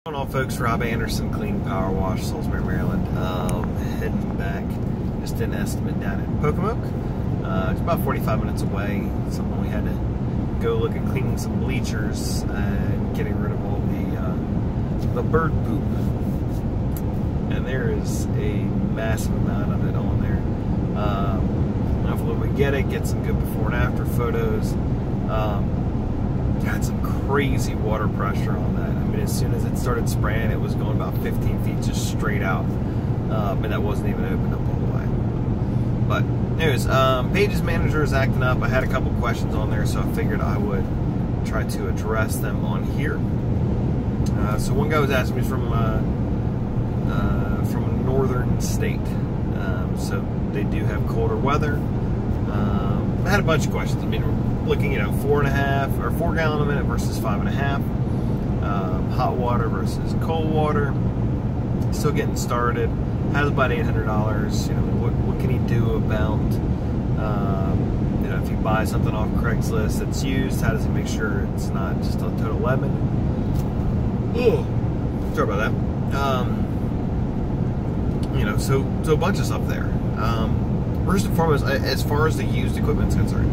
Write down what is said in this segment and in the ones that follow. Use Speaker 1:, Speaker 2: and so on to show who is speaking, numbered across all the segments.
Speaker 1: What's going on, folks? Rob Anderson, Clean Power Wash, Salisbury, Maryland. Heading back, just did an estimate down in Pocomoke. It's about 45 minutes away. Something we had to go look at cleaning some bleachers and getting rid of all the bird poop. And there is a massive amount of it on there. Hopefully we get some good before and after photos. Got some crazy water pressure on that. I mean, as soon as it started spraying, it was going about 15 feet just straight out. And that wasn't even opened up all the way. But anyways, Page's manager is acting up. I had a couple questions on there, so I figured I would try to address them on here. So one guy was asking me from a northern state. So they do have colder weather. I had a bunch of questions. I mean, we're looking, 4.5 or 4 gallon a minute versus 5.5. Hot water versus cold water. Still getting started. Has about $800. What can he do about, if he buys something off Craigslist that's used, how does he make sure it's not just a total lemon? Oh, sorry about that. So a bunch of stuff there. First and foremost, as far as the used equipment's concerned,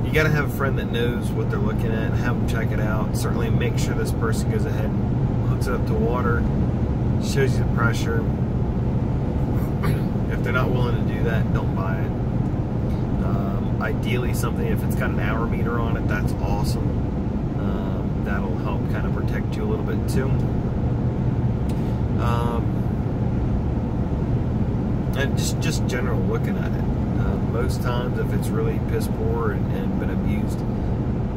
Speaker 1: you got to have a friend that knows what they're looking at and have them check it out. Certainly make sure this person goes ahead and hooks it up to water, shows you the pressure. If they're not willing to do that, don't buy it. Ideally, something, if it's got an hour meter on it, that's awesome. That'll help kind of protect you a little bit too. And just general looking at it. Most times, if it's really piss poor and been abused,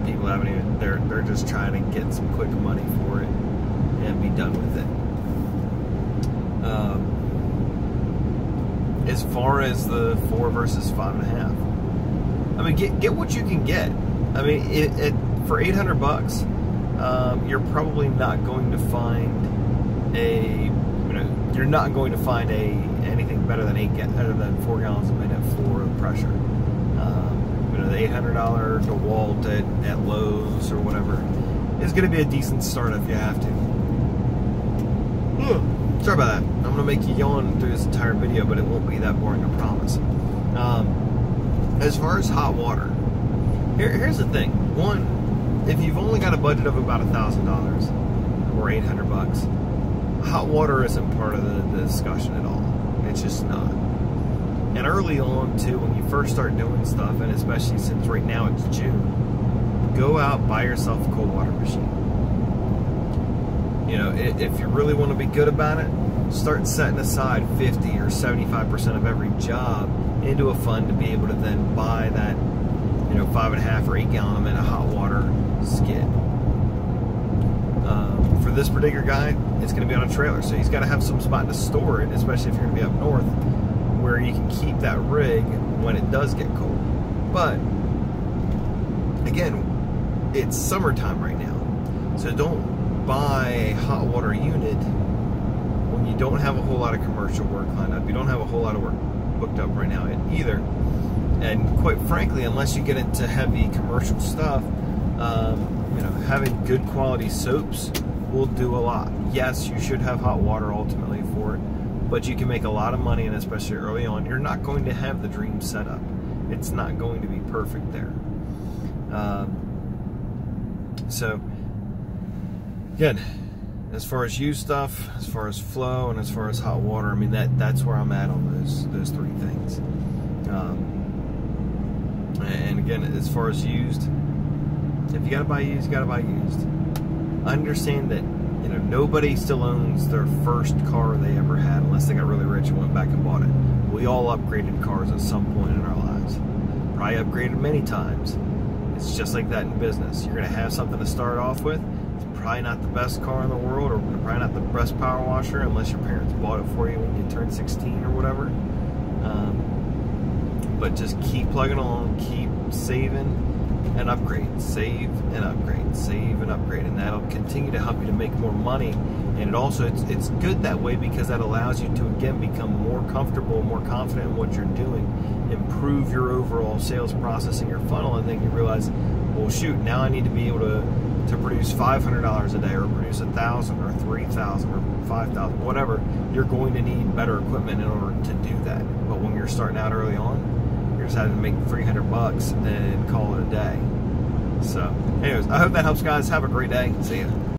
Speaker 1: people haven't even, they're just trying to get some quick money for it and be done with it. As far as the 4 versus 5.5, I mean, get what you can get. I mean, for $800, you're probably not going to find anything better than 4 gallons a minute for the pressure. The $800 DeWalt at Lowe's or whatever is going to be a decent start if you have to. Sorry about that. I'm going to make you yawn through this entire video, but it won't be that boring, I promise. As far as hot water, here's the thing. One, if you've only got a budget of about $1,000 or $800, hot water isn't part of the discussion at all. It's just not. And early on too, when you first start doing stuff, and especially since right now it's June, go out, buy yourself a cold water machine. If you really want to be good about it, start setting aside 50 or 75% of every job into a fund to be able to then buy that 5.5 or 8 gallon a minute hot water skid. For this particular guy, it's going to be on a trailer, so he's got to have some spot to store it, especially if you're going to be up north, where you can keep that rig when it does get cold. But again, it's summertime right now, so don't buy a hot water unit when you don't have a whole lot of commercial work lined up. You don't have a whole lot of work booked up right now either. And quite frankly, unless you get into heavy commercial stuff, having good quality soaps will do a lot. Yes, you should have hot water ultimately for it, but you can make a lot of money, and especially early on, you're not going to have the dream setup. It's not going to be perfect there. So, again, as far as used stuff, as far as flow, and as far as hot water, I mean, that's where I'm at on those three things. And again, as far as used, if you gotta buy used, you gotta buy used. Understand that nobody still owns their first car they ever had unless they got really rich and went back and bought it. We all upgraded cars at some point in our lives. Probably upgraded many times. It's just like that in business. You're gonna have something to start off with. It's probably not the best car in the world, or probably not the best power washer unless your parents bought it for you when you turned 16 or whatever. But just keep plugging along, keep saving and upgrade, save and upgrade, save and upgrade, and that'll continue to help you to make more money. And it also, it's good that way because that allows you to again become more comfortable, more confident in what you're doing, improve your overall sales process in your funnel, and then you realize, well shoot, now I need to be able to to produce $500 a day, or produce 1,000 or 3,000 or 5,000, whatever, you're going to need better equipment in order to do that. But when you're starting out early on, you're just having to make 300 bucks and call it a day. So anyways, I hope that helps, guys. Have a great day. See ya.